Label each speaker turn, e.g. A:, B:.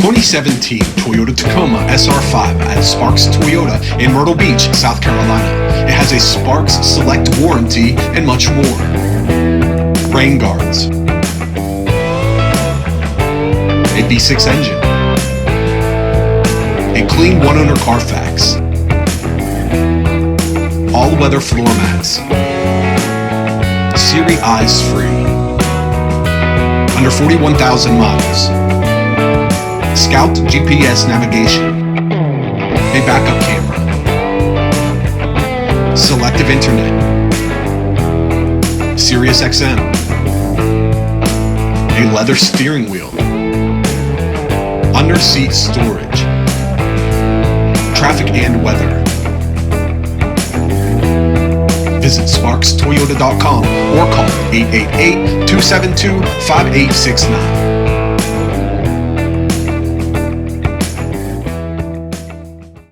A: 2017 Toyota Tacoma SR5 at Sparks Toyota in Myrtle Beach, South Carolina. It has a Sparks Select warranty and much more. Rain guards, a V6 engine, a clean one-owner CARFAX, all-weather floor mats, SIRI eyes free, under 41,000 miles, Scout GPS navigation, a backup camera, selective internet, SIRIUSXM, a leather steering wheel, under seat storage, traffic and weather. Visit SparksToyota.com or call 888-272-5869.